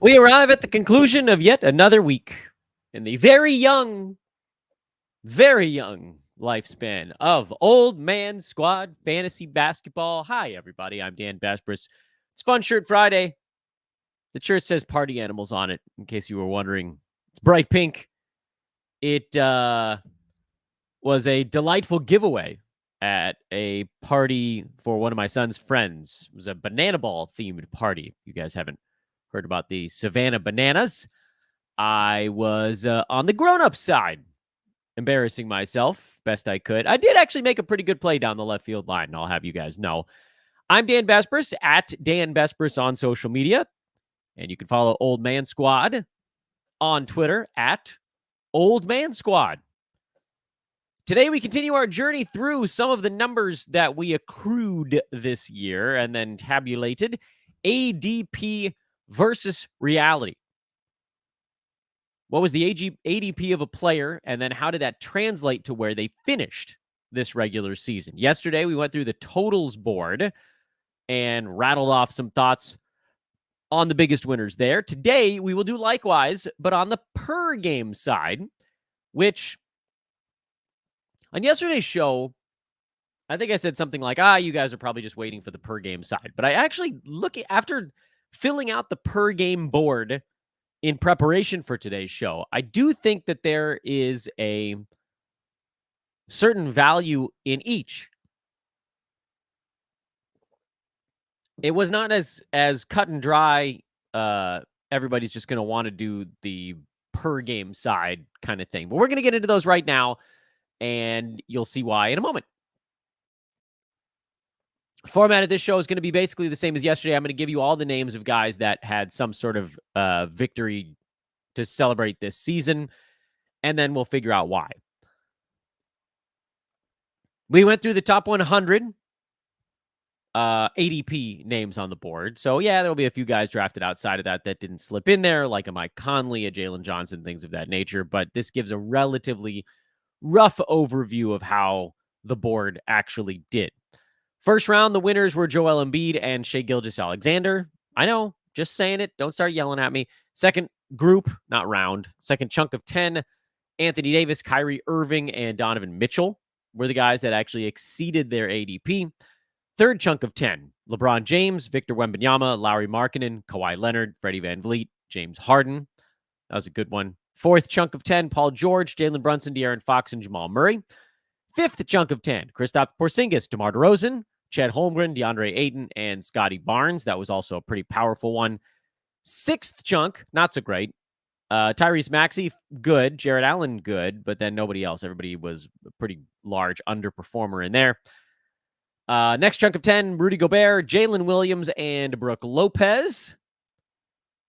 We arrive at the conclusion of yet another week in the very young lifespan of Old Man Squad Fantasy Basketball. Hi, everybody. I'm Dan Baspris. It's Fun Shirt Friday. The shirt says Party Animals on it, in case you were wondering. It's bright pink. It was a delightful giveaway at a party for one of my son's friends. It was a banana ball themed party. You guys haven't heard about the Savannah Bananas. I was on the grown-up side, embarrassing myself best I could. I did actually make a pretty good play down the left field line, and I'll have you guys know. I'm Dan Baspris, at Dan Baspris on social media, and you can follow Old Man Squad on Twitter, at Old Man Squad. Today, we continue our journey through some of the numbers that we accrued this year and then tabulated. ADP versus reality. What was the ADP of a player, and then how did that translate to where they finished this regular season? Yesterday, we went through the totals board and rattled off some thoughts on the biggest winners there. Today, we will do likewise, but on the per game side, which on yesterday's show, I think I said something like, you guys are probably just waiting for the per game side. But I actually after filling out the per game board in preparation for today's show, I do think that there is a certain value in each. It was not as cut and dry. Everybody's just going to want to do the per game side kind of thing. But we're going to get into those right now, and you'll see why in a moment. Format of this show is going to be basically the same as yesterday. I'm going to give you all the names of guys that had some sort of victory to celebrate this season, and then we'll figure out why. We went through the top 100 ADP names on the board. So, yeah, there'll be a few guys drafted outside of that didn't slip in there, like a Mike Conley, a Jalen Johnson, things of that nature. But this gives a relatively rough overview of how the board actually did. First round, the winners were Joel Embiid and Shai Gilgeous-Alexander. I know, just saying it. Don't start yelling at me. Second group, not round. Second chunk of 10, Anthony Davis, Kyrie Irving, and Donovan Mitchell were the guys that actually exceeded their ADP. Third chunk of 10, LeBron James, Victor Wembanyama, Lauri Markkanen, Kawhi Leonard, Freddie VanVleet, James Harden. That was a good one. Fourth chunk of 10, Paul George, Jalen Brunson, De'Aaron Fox, and Jamal Murray. Fifth chunk of 10, Kristaps Porzingis, DeMar DeRozan, Chet Holmgren, DeAndre Ayton, and Scottie Barnes. That was also a pretty powerful one. Sixth chunk, not so great. Tyrese Maxey, good. Jared Allen, good. But then nobody else. Everybody was a pretty large underperformer in there. Next chunk of 10, Rudy Gobert, Jalen Williams, and Brook Lopez.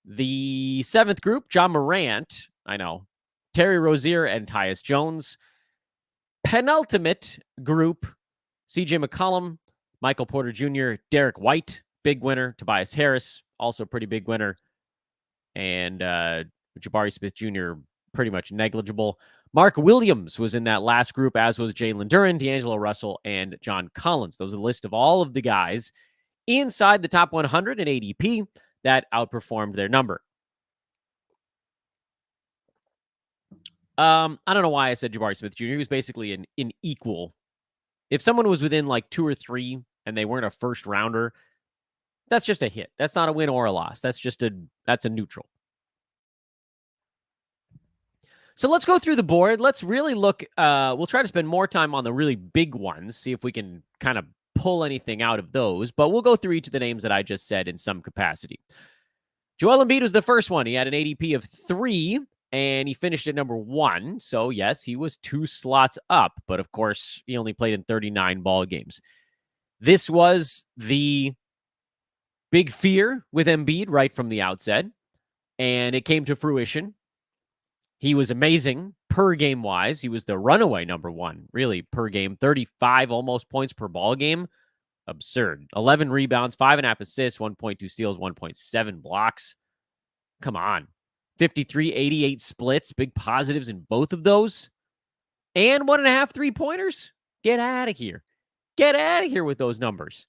The seventh group, John Morant, I know, Terry Rozier, and Tyus Jones. Penultimate group, CJ McCollum, Michael Porter Jr., Derrick White, big winner. Tobias Harris, also a pretty big winner. And Jabari Smith Jr., pretty much negligible. Mark Williams was in that last group, as was Jalen Duren, D'Angelo Russell, and John Collins. Those are the list of all of the guys inside the top 100 in ADP that outperformed their number. I don't know why I said Jabari Smith Jr. He was basically an equal. If someone was within like 2 or 3 and they weren't a first rounder, that's just a hit. That's not a win or a loss. That's a neutral. So let's go through the board. Let's really look. We'll try to spend more time on the really big ones, see if we can kind of pull anything out of those. But we'll go through each of the names that I just said in some capacity. Joel Embiid was the first one. He had an ADP of 3, and he finished at number 1. So, yes, he was 2 slots up. But, of course, he only played in 39 ball games. This was the big fear with Embiid right from the outset, and it came to fruition. He was amazing per game wise. He was the runaway number 1, really, per game. 35 almost points per ball game. Absurd. 11 rebounds, 5.5 assists, 1.2 steals, 1.7 blocks. Come on. 53-88 splits. Big positives in both of those. And 1.5 3-pointers. Get out of here. Get out of here with those numbers.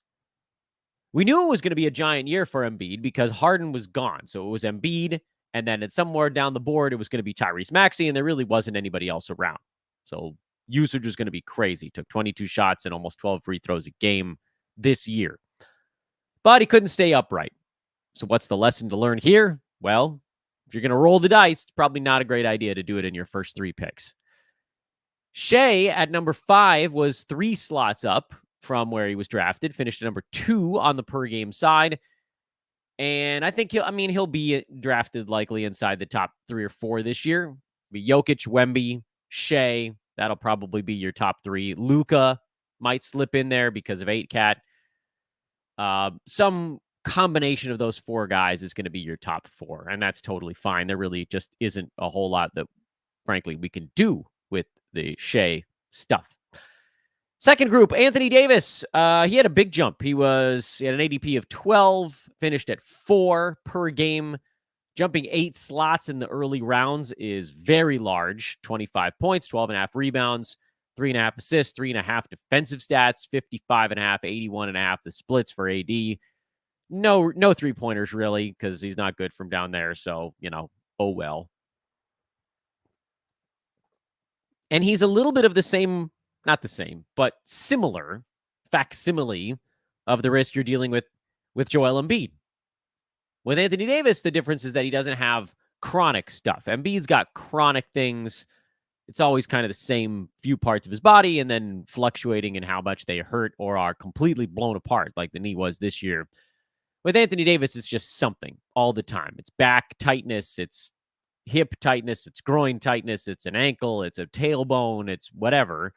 We knew it was going to be a giant year for Embiid because Harden was gone. So it was Embiid, and then at somewhere down the board, it was going to be Tyrese Maxey, and there really wasn't anybody else around. So usage was going to be crazy. Took 22 shots and almost 12 free throws a game this year. But he couldn't stay upright. So what's the lesson to learn here? Well, if you're going to roll the dice, it's probably not a great idea to do it in your first 3 picks. Shai at number 5 was 3 slots up from where he was drafted, finished at number 2 on the per game side. And I think he'll be drafted likely inside the top 3 or 4 this year. Jokic, Wemby, Shai, that'll probably be your top 3. Luka might slip in there because of 8-cat. Some combination of those 4 guys is going to be your top 4, and that's totally fine. There really just isn't a whole lot that, frankly, we can do with the Shai stuff. Second group, Anthony Davis. He had a big jump. He had an ADP of 12, finished at 4 per game. Jumping 8 slots in the early rounds is very large. 25 points, 12.5 rebounds, 3.5 assists, 3.5 defensive stats, 55.5, 81.5 the splits for AD. No 3-pointers really, because he's not good from down there. So, oh well. And he's a little bit of the same, not the same, but similar facsimile of the risk you're dealing with Joel Embiid. With Anthony Davis, the difference is that he doesn't have chronic stuff. Embiid's got chronic things. It's always kind of the same few parts of his body and then fluctuating in how much they hurt or are completely blown apart like the knee was this year. With Anthony Davis, it's just something all the time. It's back tightness, it's hip tightness, it's groin tightness, it's an ankle, it's a tailbone, it's whatever.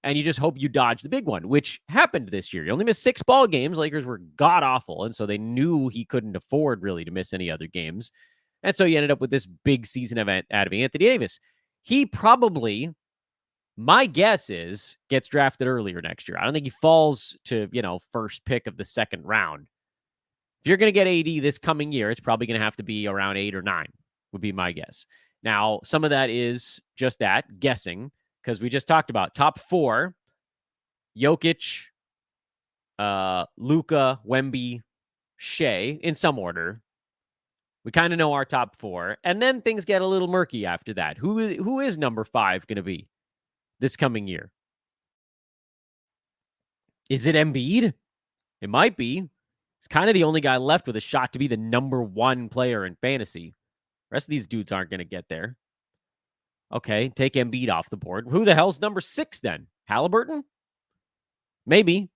And you just hope you dodge the big one, which happened this year. He only missed 6 ball games. Lakers were god-awful, and so they knew he couldn't afford really to miss any other games. And so you ended up with this big season event out of Anthony Davis. He probably, my guess is, gets drafted earlier next year. I don't think he falls to, first pick of the second round. If you're going to get AD this coming year, it's probably going to have to be around 8 or 9, would be my guess. Now, some of that is just that, guessing, because we just talked about top 4, Jokic, Luka, Wemby, Shai, in some order. We kind of know our top 4. And then things get a little murky after that. Who is number 5 going to be this coming year? Is it Embiid? It might be. He's kind of the only guy left with a shot to be the number 1 player in fantasy. The rest of these dudes aren't going to get there. Okay, take Embiid off the board. Who the hell's number 6 then? Halliburton? Maybe.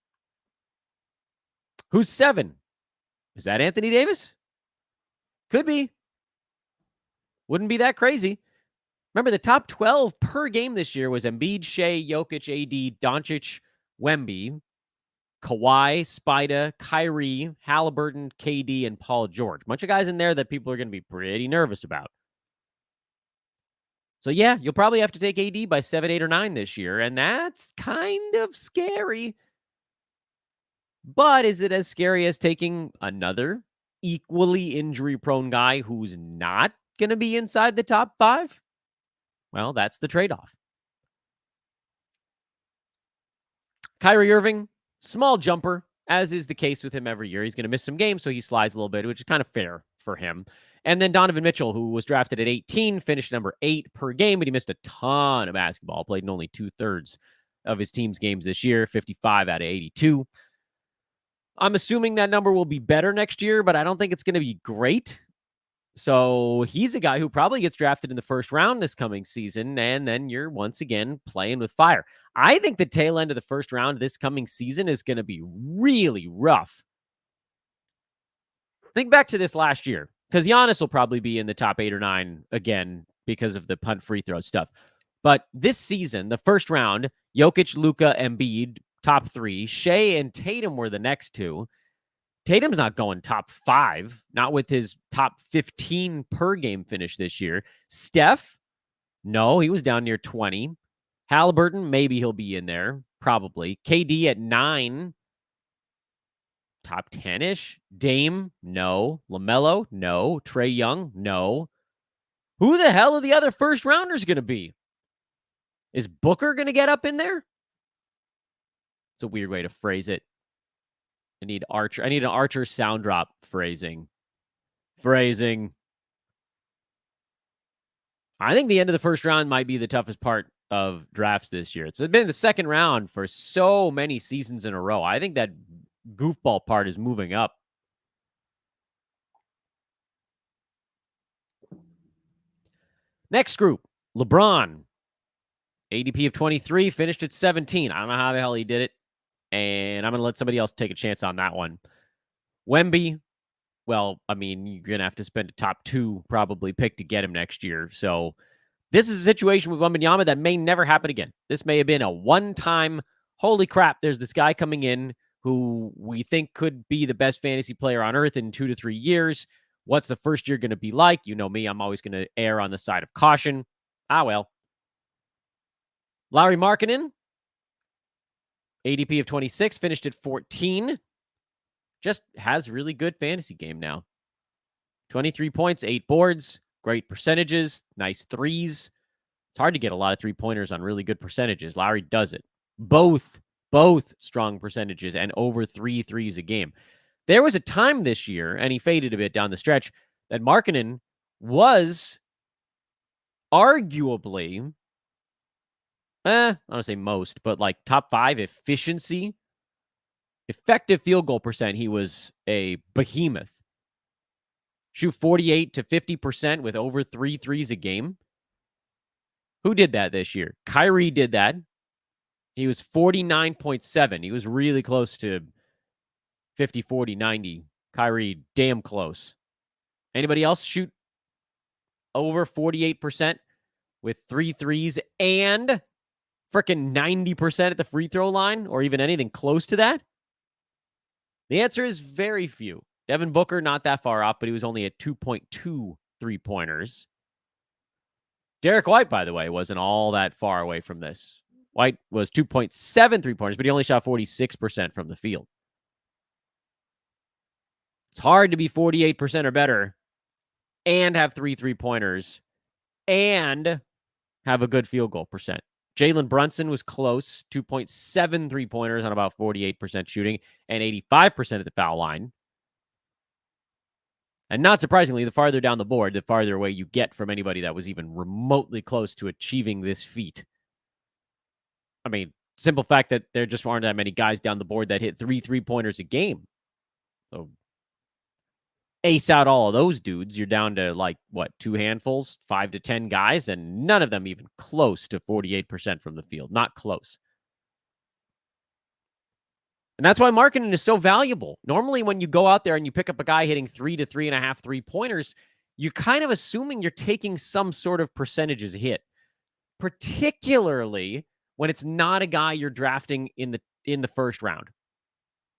Who's 7? Is that Anthony Davis? Could be. Wouldn't be that crazy. Remember, the top 12 per game this year was Embiid, Shai, Jokic, AD, Doncic, Wemby, Kawhi, Spida, Kyrie, Halliburton, KD, and Paul George. Bunch of guys in there that people are going to be pretty nervous about. So, yeah, you'll probably have to take AD by 7, 8, or 9 this year, and that's kind of scary. But is it as scary as taking another equally injury-prone guy who's not going to be inside the top 5? Well, that's the trade-off. Kyrie Irving, small jumper, as is the case with him every year. He's going to miss some games, so he slides a little bit, which is kind of fair for him. And then Donovan Mitchell, who was drafted at 18, finished number 8 per game, but he missed a ton of basketball, played in only 2/3 of his team's games this year, 55 out of 82. I'm assuming that number will be better next year, but I don't think it's going to be great. So he's a guy who probably gets drafted in the first round this coming season, and then you're once again playing with fire. I think the tail end of the first round this coming season is going to be really rough. Think back to this last year, because Giannis will probably be in the top 8 or 9 again because of the punt free throw stuff. But this season, the first round, Jokic, Luka, Embiid, top 3. Shai and Tatum were the next 2. Tatum's not going top 5, not with his top 15 per game finish this year. Steph, no, he was down near 20. Halliburton, maybe he'll be in there, probably. KD at 9, top 10-ish. Dame, no. LaMelo, no. Trae Young, no. Who the hell are the other first rounders going to be? Is Booker going to get up in there? It's a weird way to phrase it. I need Archer. I need an Archer sound drop phrasing. Phrasing. I think the end of the first round might be the toughest part of drafts this year. It's been the second round for so many seasons in a row. I think that goofball part is moving up. Next group, LeBron. ADP of 23, finished at 17. I don't know how the hell he did it. And I'm going to let somebody else take a chance on that one. Wemby, well, I mean, you're going to have to spend a top 2 probably pick to get him next year. So this is a situation with Wembanyama that may never happen again. This may have been a one-time, holy crap, there's this guy coming in who we think could be the best fantasy player on earth in 2 to 3 years. What's the first year going to be like? You know me, I'm always going to err on the side of caution. Well. Lauri Markkanen, ADP of 26, finished at 14. Just has really good fantasy game now. 23 points, 8 boards, great percentages, nice threes. It's hard to get a lot of three-pointers on really good percentages. Lauri does it. Both strong percentages and over 3 threes a game. There was a time this year, and he faded a bit down the stretch, that Markkanen was arguably, I don't want to say most, but like top 5 efficiency. Effective field goal percent, he was a behemoth. Shoot 48 to 50% with over 3 threes a game. Who did that this year? Kyrie did that. He was 49.7. He was really close to 50, 40, 90. Kyrie, damn close. Anybody else shoot over 48% with 3 threes and freaking 90% at the free throw line, or even anything close to that? The answer is very few. Devin Booker, not that far off, but he was only at 2.2 three-pointers. Derrick White, by the way, wasn't all that far away from this. White was 2.7 three-pointers, but he only shot 46% from the field. It's hard to be 48% or better and have 3 three-pointers and have a good field goal percent. Jalen Brunson was close, 2.7 three-pointers on about 48% shooting and 85% at the foul line. And not surprisingly, the farther down the board, the farther away you get from anybody that was even remotely close to achieving this feat. I mean, simple fact that there just aren't that many guys down the board that hit 3 three-pointers a game. So ace out all of those dudes, you're down to like, 2 handfuls, 5 to 10 guys, and none of them even close to 48% from the field. Not close. And that's why Markkanen is so valuable. Normally, when you go out there and you pick up a guy hitting 3 to 3.5 3-pointers, you're kind of assuming you're taking some sort of percentages hit, particularly when it's not a guy you're drafting in the first round.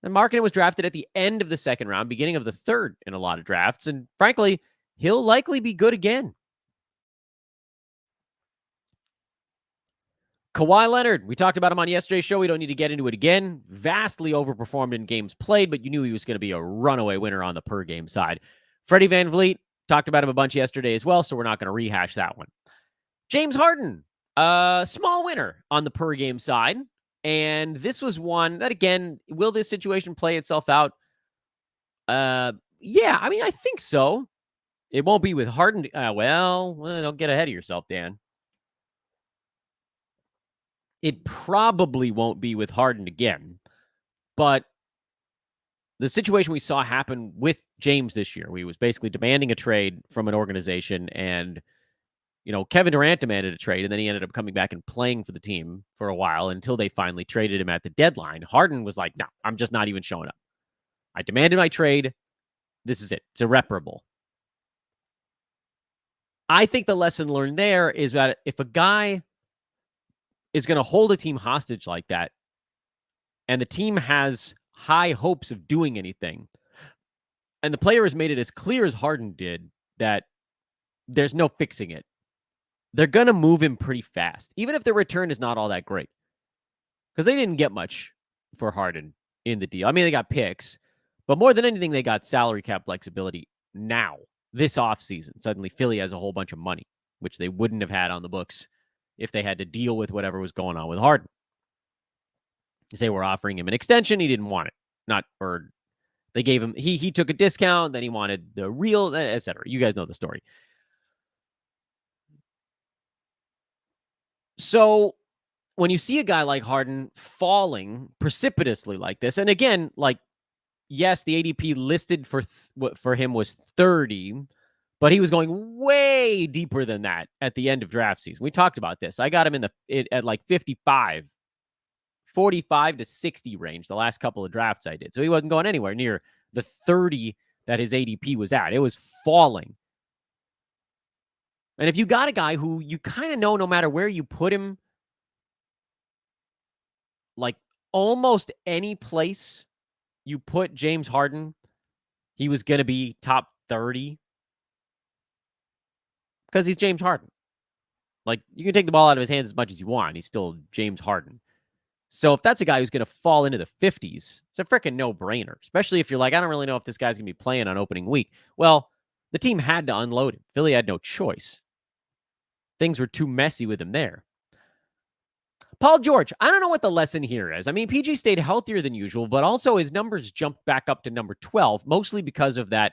And Markkanen was drafted at the end of the second round, beginning of the third in a lot of drafts. And frankly, he'll likely be good again. Kawhi Leonard, we talked about him on yesterday's show. We don't need to get into it again. Vastly overperformed in games played, but you knew he was going to be a runaway winner on the per-game side. Freddie VanVleet, talked about him a bunch yesterday as well, so we're not going to rehash that one. James Harden, small winner on the per-game side. And this was one that, again, will this situation play itself out? Yeah, I mean, I think so. It won't be with Harden. Well, don't get ahead of yourself, Dan. It probably won't be with Harden again. But the situation we saw happen with James this year, he was basically demanding a trade from an organization, and Kevin Durant demanded a trade, and then he ended up coming back and playing for the team for a while until they finally traded him at the deadline. Harden was like, no, I'm just not even showing up. I demanded my trade. This is it. It's irreparable. I think the lesson learned there is that if a guy is going to hold a team hostage like that, and the team has high hopes of doing anything, and the player has made it as clear as Harden did that there's no fixing it, they're going to move him pretty fast, even if the return is not all that great. Because they didn't get much for Harden in the deal. I mean, they got picks, but more than anything, they got salary cap flexibility now, this offseason. Suddenly, Philly has a whole bunch of money, which they wouldn't have had on the books if they had to deal with whatever was going on with Harden. You say we're offering him an extension. He didn't want it. or they gave him, he took a discount, then he wanted the real, etc. You guys know the story. So when you see a guy like Harden falling precipitously like this, and again, like, yes, the ADP listed for him was 30, but he was going way deeper than that at the end of draft season. We talked about this. I got him at like 55, 45 to 60 range the last couple of drafts I did. So he wasn't going anywhere near the 30 that his ADP was at. It was falling. And if you got a guy who you kind of know no matter where you put him, like almost any place you put James Harden, he was going to be top 30 because he's James Harden. Like, you can take the ball out of his hands as much as you want. He's still James Harden. So if that's a guy who's going to fall into the 50s, it's a freaking no-brainer, especially if you're like, I don't really know if this guy's going to be playing on opening week. Well, the team had to unload him. Philly had no choice. Things were too messy with him there. Paul George, I don't know what the lesson here is. I mean, PG stayed healthier than usual, but also his numbers jumped back up to number 12, mostly because of that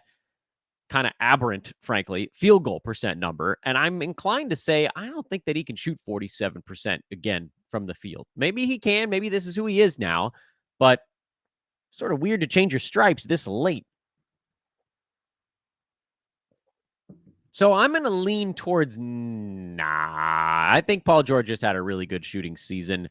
kind of aberrant, frankly, field goal percent number. And I'm inclined to say, I don't think that he can shoot 47% again from the field. Maybe he can. Maybe this is who he is now, but sort of weird to change your stripes this late. So I'm going to lean towards I think Paul George just had a really good shooting season.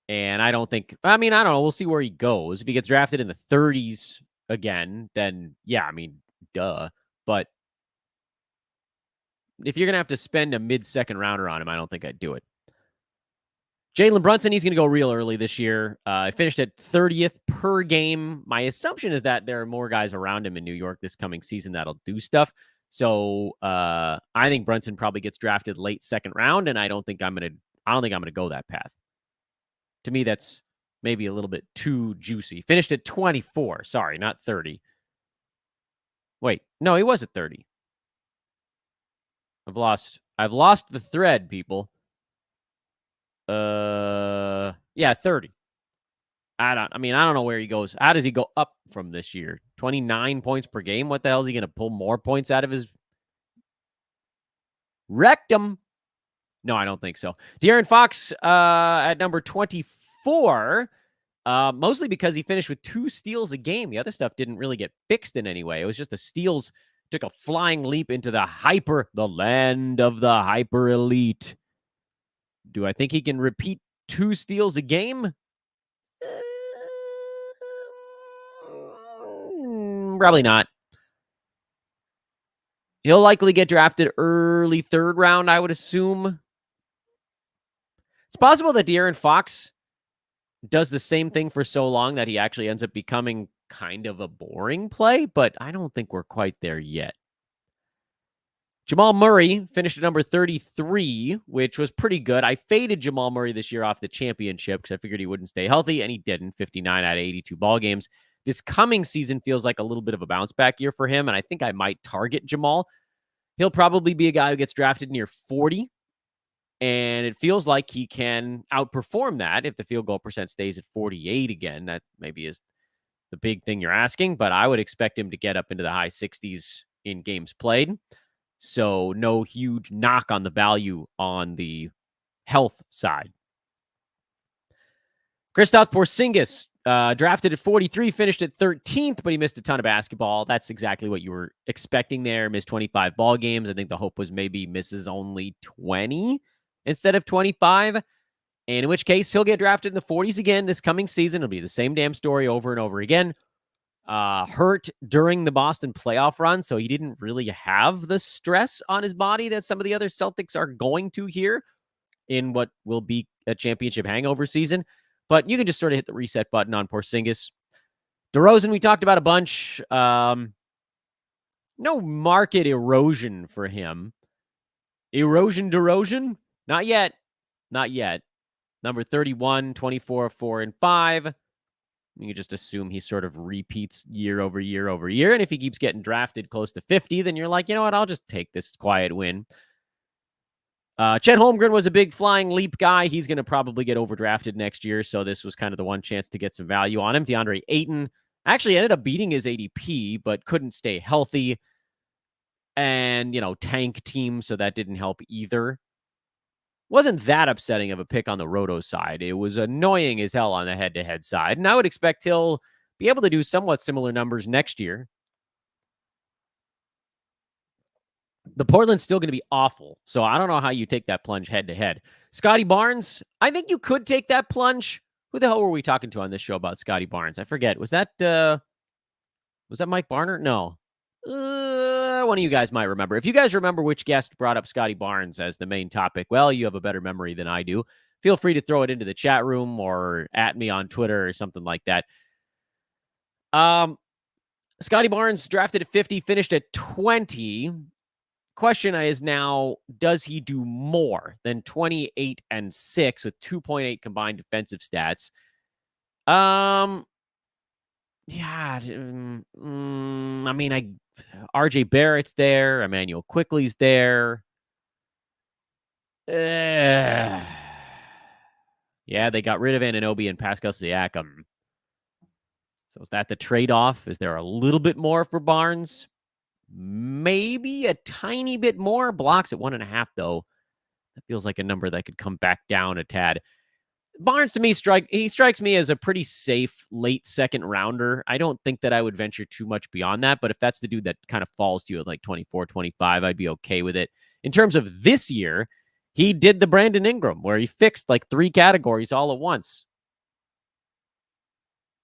And I don't know. We'll see where he goes. If he gets drafted in the 30s again, then yeah, I mean, duh. But if you're going to have to spend a mid-second rounder on him, I don't think I'd do it. Jalen Brunson, he's going to go real early this year. I finished at 30th per game. My assumption is that there are more guys around him in New York this coming season that'll do stuff. So I think Brunson probably gets drafted late second round, and I don't think I'm going to go that path. To me, that's maybe a little bit too juicy. Finished at 24. Sorry, not 30. Wait, no, he was at 30. I've lost the thread, people. Yeah, 30. I don't know where he goes. How does he go up from this year? 29 points per game? What the hell is he going to pull more points out of his rectum? No, I don't think so. De'Aaron Fox at number 24, mostly because he finished with 2 steals a game. The other stuff didn't really get fixed in any way. It was just the steals took a flying leap into the land of the hyper elite. Do I think he can repeat 2 steals a game? Probably not. He'll likely get drafted early 3rd round, I would assume. It's possible that De'Aaron Fox does the same thing for so long that he actually ends up becoming kind of a boring play, but I don't think we're quite there yet. Jamal Murray finished at number 33, which was pretty good. I faded Jamal Murray this year off the championship because I figured he wouldn't stay healthy, and he didn't. 59 out of 82 ball games. This coming season feels like a little bit of a bounce back year for him, and I think I might target Jamal. He'll probably be a guy who gets drafted near 40, and it feels like he can outperform that if the field goal percent stays at 48 again. That maybe is the big thing you're asking, but I would expect him to get up into the high 60s in games played. So no huge knock on the value on the health side. Kristaps Porzingis, drafted at 43, finished at 13th, but he missed a ton of basketball. That's exactly what you were expecting there. Missed 25 ball games. I think the hope was maybe misses only 20 instead of 25. And in which case, he'll get drafted in the 40s again this coming season. It'll be the same damn story over and over again. Hurt during the Boston playoff run, so he didn't really have the stress on his body that some of the other Celtics are going to here in what will be a championship hangover season. But you can just sort of hit the reset button on Porzingis. DeRozan, we talked about a bunch. No market erosion for him. DeRozan? Not yet. Number 31, 24, 4, and 5. You can just assume he sort of repeats year over year over year. And if he keeps getting drafted close to 50, then you're like, you know what? I'll just take this quiet win. Chet Holmgren was a big flying leap guy. He's going to probably get overdrafted next year. So this was kind of the one chance to get some value on him. DeAndre Ayton, Actually ended up beating his ADP, but couldn't stay healthy. And, tank team, so that didn't help either. Wasn't that upsetting of a pick on the roto side. It was annoying as hell on the head-to-head side. And I would expect he'll be able to do somewhat similar numbers next year. The Portland's still going to be awful. So I don't know how you take that plunge head-to-head. Scottie Barnes, I think you could take that plunge. Who the hell were we talking to on this show about Scottie Barnes? I forget. Was that Mike Barner? No. One of you guys might remember. If you guys remember which guest brought up Scottie Barnes as the main topic, well, you have a better memory than I do. Feel free to throw it into the chat room or at me on Twitter or something like that. Scottie Barnes drafted at 50, finished at 20. Question is now, does he do more than 28 and 6 with 2.8 combined defensive stats? Yeah. I mean, RJ Barrett's there. Emmanuel Quickley's there. Yeah, they got rid of Anunoby and Pascal Siakam. So is that the trade-off? Is there a little bit more for Barnes? Maybe a tiny bit more. Blocks at 1.5, though. That feels like a number that could come back down a tad. Barnes, to me, strikes me as a pretty safe late second rounder. I don't think that I would venture too much beyond that, but if that's the dude that kind of falls to you at like 24, 25, I'd be okay with it. In terms of this year, he did the Brandon Ingram, where he fixed like 3 categories all at once.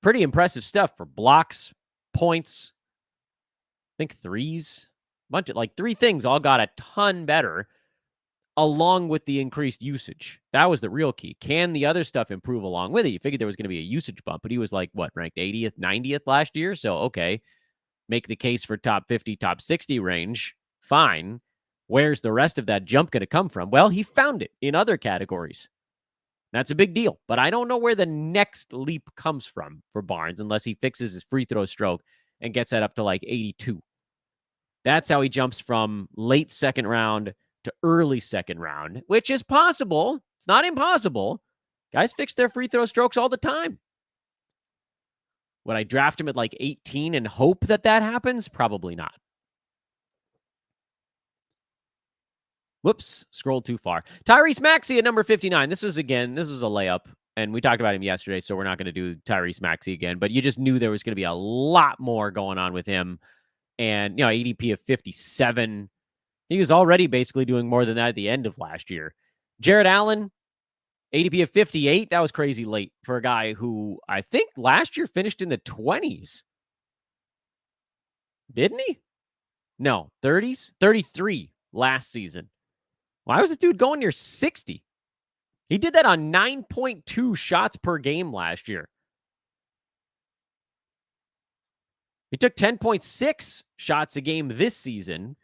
Pretty impressive stuff for blocks, points, I think threes, bunch of like 3 things all got a ton better along with the increased usage. That was the real key. Can the other stuff improve along with it? You figured there was going to be a usage bump, but he was like, ranked 80th, 90th last year? So, okay, make the case for top 50, top 60 range. Fine. Where's the rest of that jump going to come from? Well, he found it in other categories. That's a big deal. But I don't know where the next leap comes from for Barnes unless he fixes his free throw stroke and gets that up to like 82. That's how he jumps from late second round to early second round, which is possible. It's not impossible. Guys fix their free throw strokes all the time. Would I draft him at like 18 and hope that happens? Probably not. Whoops, scrolled too far. Tyrese Maxey at number 59. This was a layup, and we talked about him yesterday, so we're not going to do Tyrese Maxey again, but you just knew there was going to be a lot more going on with him. And, ADP of 57. He was already basically doing more than that at the end of last year. Jared Allen, ADP of 58. That was crazy late for a guy who I think last year finished in the 20s. Didn't he? No, 30s? 33 last season. Why was this dude going near 60? He did that on 9.2 shots per game last year. He took 10.6 shots a game this season,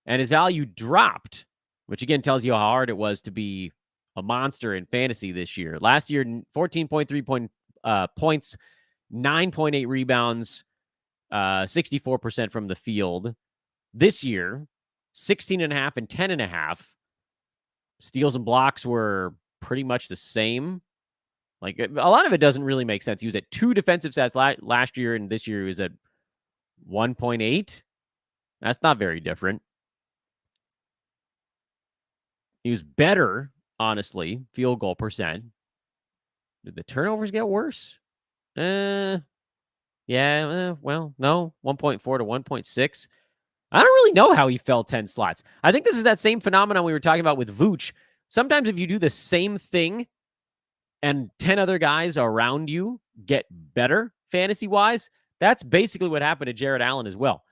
and his value dropped, which again tells you how hard it was to be a monster in fantasy this year. Last year, 14.3 points, 9.8 rebounds, 64% from the field. This year, 16.5 and 10.5. Steals and blocks were pretty much the same. Like, a lot of it doesn't really make sense. He was at 2 defensive stats last year, and this year he was at 1.8. That's not very different. He was better, honestly, field goal percent. Did the turnovers get worse? Well, no. 1.4 to 1.6. I don't really know how he fell 10 slots. I think this is that same phenomenon we were talking about with Vooch. Sometimes if you do the same thing and 10 other guys around you get better fantasy-wise, that's basically what happened to Jared Allen as well.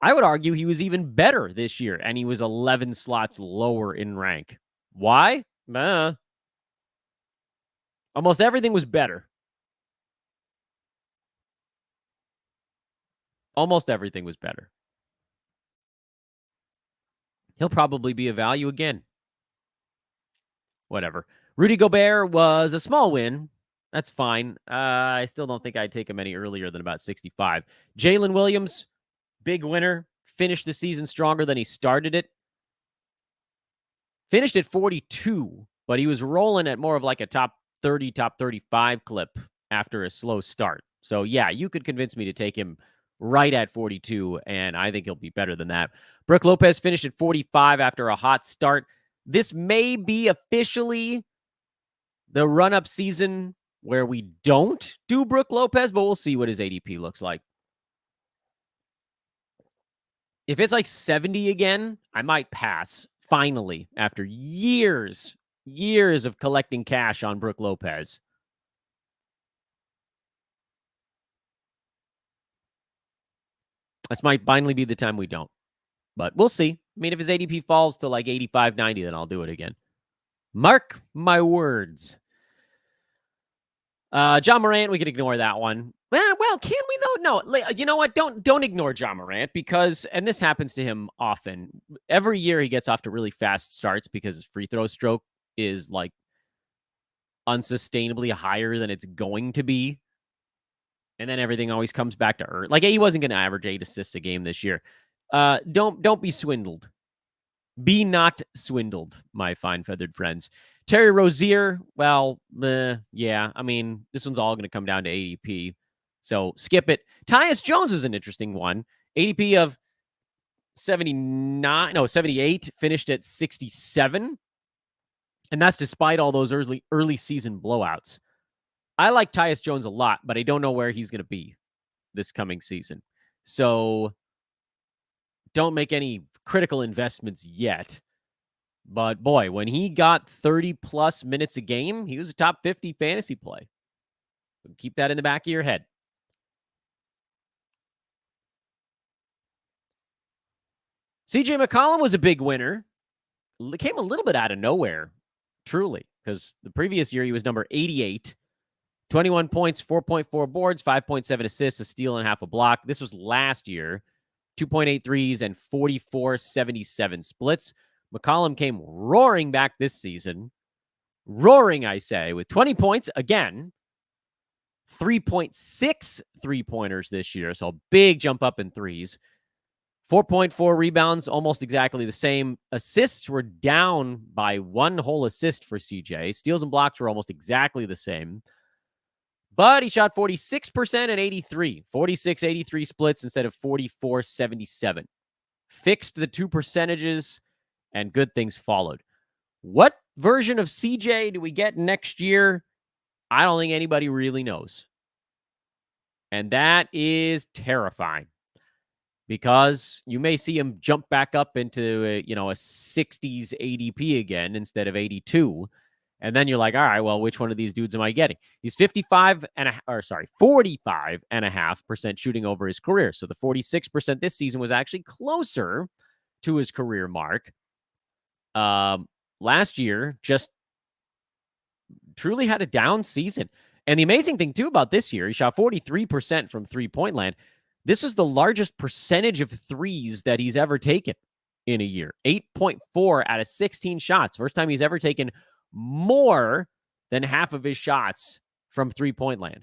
I would argue he was even better this year, and he was 11 slots lower in rank. Why? Almost everything was better. Almost everything was better. He'll probably be a value again. Whatever. Rudy Gobert was a small win. That's fine. I still don't think I'd take him any earlier than about 65. Jalen Williams, big winner. Finished the season stronger than he started it. Finished at 42, but he was rolling at more of like a top 30, top 35 clip after a slow start. So, yeah, you could convince me to take him right at 42, and I think he'll be better than that. Brook Lopez finished at 45 after a hot start. This may be officially the run-up season where we don't do Brook Lopez, but we'll see what his ADP looks like. If it's like 70 again, I might pass, finally, after years of collecting cash on Brook Lopez. This might finally be the time we don't. But we'll see. I mean, if his ADP falls to like 85, 90, then I'll do it again. Mark my words. John Morant, we can ignore that one. Well, can we though? No, you know what? Don't ignore John Morant because, and this happens to him often. Every year he gets off to really fast starts because his free throw stroke is like unsustainably higher than it's going to be. And then everything always comes back to earth. Like, he wasn't going to average 8 assists a game this year. Don't be swindled. Be not swindled, my fine feathered friends. Terry Rozier, well, yeah. I mean, this one's all going to come down to ADP. So skip it. Tyus Jones is an interesting one. ADP of 78, finished at 67. And that's despite all those early season blowouts. I like Tyus Jones a lot, but I don't know where he's going to be this coming season. So don't make any critical investments yet. But boy, when he got 30 plus minutes a game, he was a top 50 fantasy play. Keep that in the back of your head. CJ McCollum was a big winner. It came a little bit out of nowhere, truly, because the previous year he was number 88. 21 points, 4.4 boards, 5.7 assists, a steal and half a block. This was last year. 2.8 threes and 44-77 splits. McCollum came roaring back this season. Roaring, I say, with 20 points again. 3.6 three-pointers this year, so a big jump up in threes. 4.4 rebounds, almost exactly the same. Assists were down by 1 whole assist for CJ. Steals and blocks were almost exactly the same. But he shot 46% and 83. 46-83 splits instead of 44-77. Fixed the 2 percentages, and good things followed. What version of CJ do we get next year? I don't think anybody really knows. And that is terrifying. Because you may see him jump back up into a 60s ADP again instead of 82. And then you're like, all right, well, which one of these dudes am I getting? He's 45.5% shooting over his career. So the 46% this season was actually closer to his career mark. Last year, just truly had a down season. And the amazing thing, too, about this year, he shot 43% from three-point land. This was the largest percentage of threes that he's ever taken in a year. 8.4 out of 16 shots. First time he's ever taken more than half of his shots from three-point land.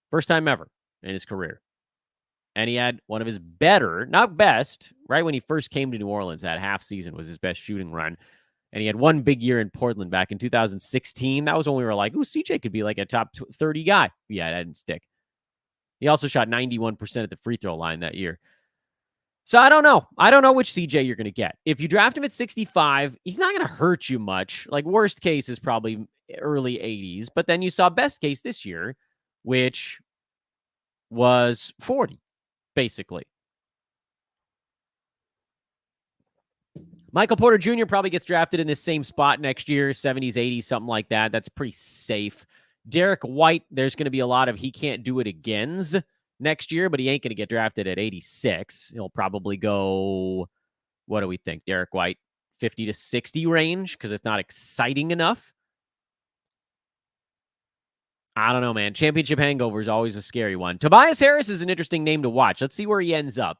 First time ever in his career. And he had one of his better, not best, right when he first came to New Orleans, that half season was his best shooting run. And he had one big year in Portland back in 2016. That was when we were like, ooh, CJ could be like a top 30 guy. Yeah, that didn't stick. He also shot 91% at the free throw line that year. So I don't know. I don't know which CJ you're going to get. If you draft him at 65, he's not going to hurt you much. Like, worst case is probably early 80s. But then you saw best case this year, which was 40, basically. Michael Porter Jr. probably gets drafted in this same spot next year, 70s, 80s, something like that. That's pretty safe. Derrick White, there's going to be a lot of he can't do it agains next year, but he ain't going to get drafted at 86. He'll probably go, what do we think, Derrick White, 50 to 60 range because it's not exciting enough. I don't know, man. Championship hangover is always a scary one. Tobias Harris is an interesting name to watch. Let's see where he ends up.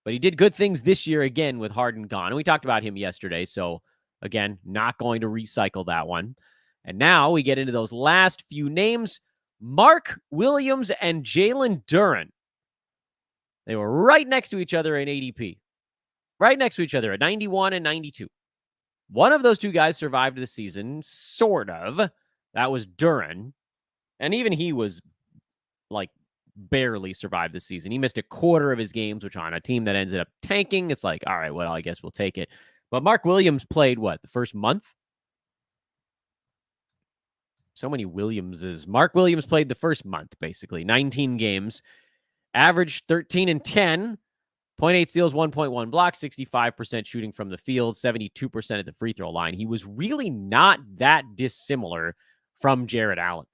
But he did good things this year again with Harden gone. And we talked about him yesterday. So, again, not going to recycle that one. And now we get into those last few names. Mark Williams and Jalen Duren. They were right next to each other in ADP. Right next to each other at 91 and 92. One of those two guys survived the season, sort of. That was Duren. And even he was, like, barely survived the season. He missed a quarter of his games, which on a team that ended up tanking, it's like, all right, well, I guess we'll take it. But Mark Williams played what, the first month? So many Williamses. Mark Williams played the first month, basically. 19 games. Averaged 13 and 10. 0.8 steals, 1.1 blocks, 65% shooting from the field, 72% at the free throw line. He was really not that dissimilar from Jarrett Allen.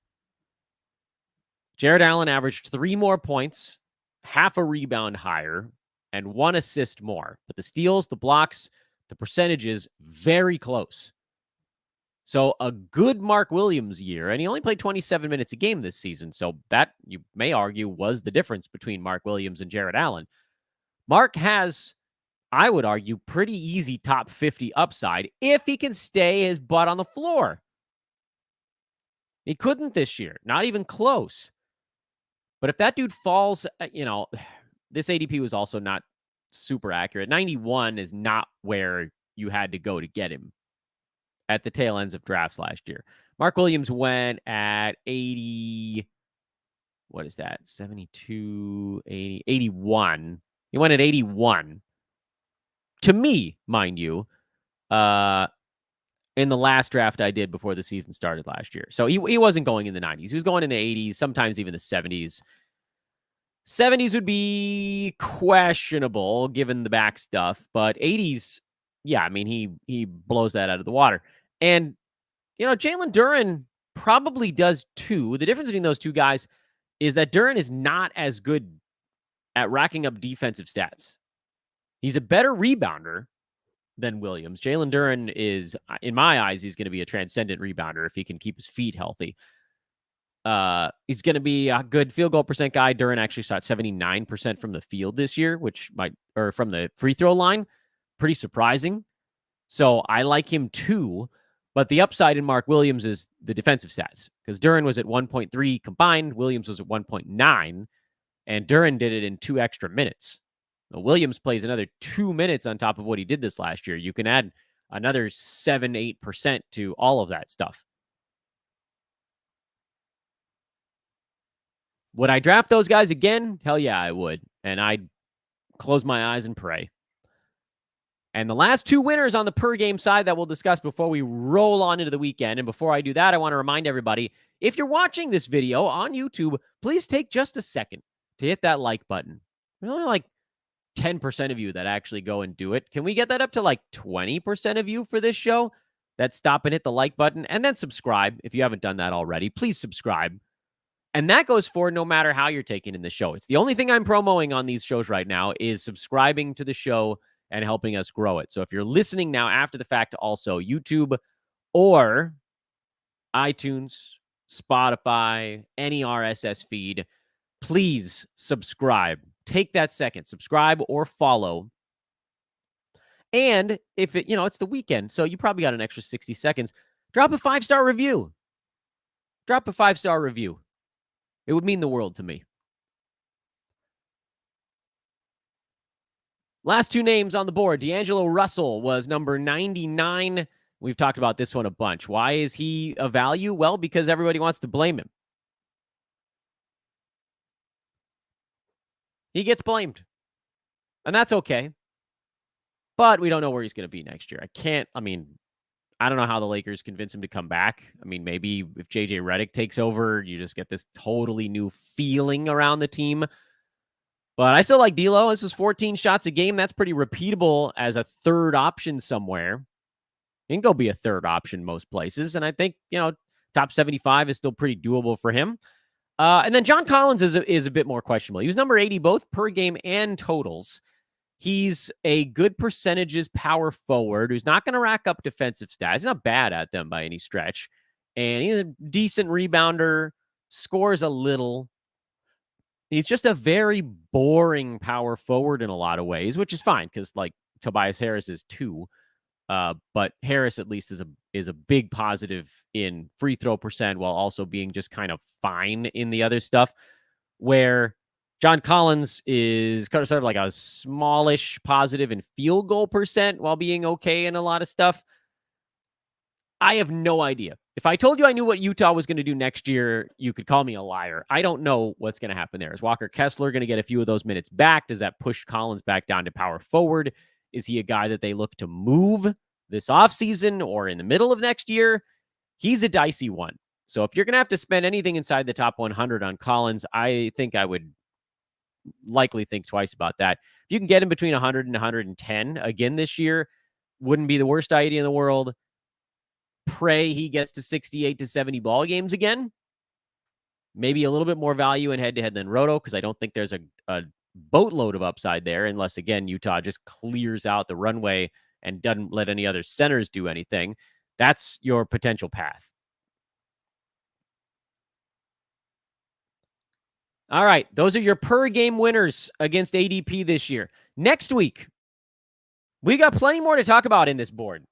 Jarrett Allen averaged 3 more points, half a rebound higher, and 1 assist more. But the steals, the blocks, the percentages, very close. So a good Mark Williams year, and he only played 27 minutes a game this season. So that, you may argue, was the difference between Mark Williams and Jarrett Allen. Mark has, I would argue, pretty easy top 50 upside if he can stay his butt on the floor. He couldn't this year, not even close. But if that dude falls, this ADP was also not super accurate. 91 is not where you had to go to get him at the tail ends of drafts last year. Mark Williams went at 80. What is that? 72, 80, 81. He went at 81. To me, mind you, in the last draft I did before the season started last year. So he wasn't going in the 90s. He was going in the 80s, sometimes even the 70s. 70s would be questionable given the back stuff, but 80s, yeah, I mean, he blows that out of the water. And, Jalen Duren probably does too. The difference between those two guys is that Duren is not as good at racking up defensive stats. He's a better rebounder than Williams. Jalen Duren is, in my eyes, he's going to be a transcendent rebounder if he can keep his feet healthy. He's going to be a good field goal percent guy. Duren actually shot 79% from the field this year, or from the free throw line. Pretty surprising. So I like him too. But the upside in Mark Williams is the defensive stats, because Duren was at 1.3 combined. Williams was at 1.9, and Duren did it in 2 extra minutes. Williams plays another 2 minutes on top of what he did this last year. You can add another 7-8% to all of that stuff. Would I draft those guys again? Hell yeah, I would. And I'd close my eyes and pray. And the last 2 winners on the per game side that we'll discuss before we roll on into the weekend. And before I do that, I want to remind everybody, if you're watching this video on YouTube, please take just a second to hit that like button. There's only like 10% of you that actually go and do it. Can we get that up to like 20% of you for this show that stop and hit the like button? And then subscribe if you haven't done that already. Please subscribe. And that goes for no matter how you're taking in the show. It's the only thing I'm promoting on these shows right now is subscribing to the show and helping us grow it. So if you're listening now after the fact, also YouTube or iTunes, Spotify, any RSS feed, please subscribe. Take that second, subscribe or follow. And if it's the weekend, so you probably got an extra 60 seconds, drop a 5-star review. Drop a 5-star review. It would mean the world to me. Last 2 names on the board. D'Angelo Russell was number 99. We've talked about this one a bunch. Why is he a value? Well, because everybody wants to blame him. He gets blamed. And that's okay. But we don't know where he's going to be next year. I don't know how the Lakers convince him to come back. I mean, maybe if JJ Redick takes over, you just get this totally new feeling around the team. But I still like D'Lo. This is 14 shots a game. That's pretty repeatable as a third option somewhere. He can go be a third option most places. And I think, top 75 is still pretty doable for him. And then John Collins is a bit more questionable. He was number 80 both per game and totals. He's a good percentages power forward who's not going to rack up defensive stats. He's not bad at them by any stretch. And he's a decent rebounder, scores a little. He's just a very boring power forward in a lot of ways, which is fine because like Tobias Harris is too. But Harris at least is a big positive in free throw percent while also being just kind of fine in the other stuff, where John Collins is kind of sort of like a smallish positive in field goal percent while being okay in a lot of stuff. I have no idea If I told you I knew what Utah was going to do next year, you could call me a liar. I don't know what's going to happen there. Is Walker Kessler going to get a few of those minutes back? Does that push Collins back down to power forward? Is he a guy that they look to move this offseason or in the middle of next year? He's a dicey one. So if you're going to have to spend anything inside the top 100 on Collins, I think I would likely think twice about that. If you can get him between 100 and 110 again this year, wouldn't be the worst idea in the world. Pray he gets to 68 to 70 ball games again. Maybe a little bit more value in head-to-head than Roto, because I don't think there's a boatload of upside there, unless, again, Utah just clears out the runway and doesn't let any other centers do anything. That's your potential path. All right, those are your per-game winners against ADP this year. Next week, we got plenty more to talk about in this board.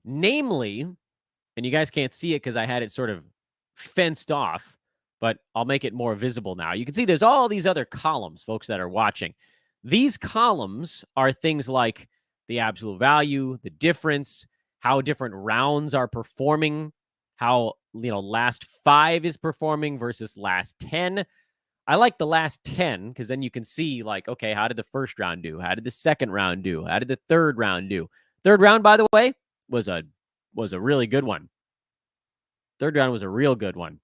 Namely, and you guys can't see it because I had it sort of fenced off, but I'll make it more visible now. You can see there's all these other columns, folks that are watching. These columns are things like the absolute value, the difference, how different rounds are performing, how, last 5 is performing versus last 10. I like the last 10 because then you can see, okay, how did the first round do? How did the second round do? How did the third round do? Third round, by the way, was a really good one. Third round was a real good one.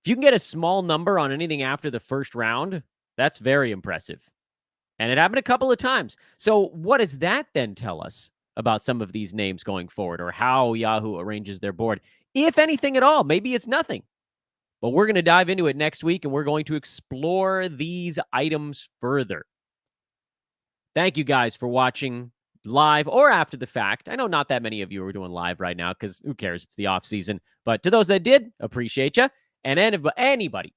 If you can get a small number on anything after the first round, that's very impressive. And it happened a couple of times. So what does that then tell us about some of these names going forward, or how Yahoo arranges their board? If anything at all, maybe it's nothing. But we're going to dive into it next week, and we're going to explore these items further. Thank you guys for watching live or after the fact. I know not that many of you are doing live right now because who cares? It's the off season. But to those that did, appreciate you. And anybody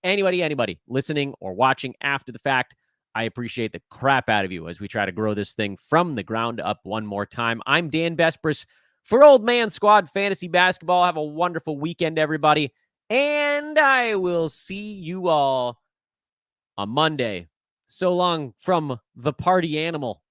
listening or watching after the fact, I appreciate the crap out of you as we try to grow this thing from the ground up one more time. I'm Dan Besbris for Old Man Squad Fantasy Basketball. Have a wonderful weekend, everybody. And I will see you all on Monday. So long from the party animal.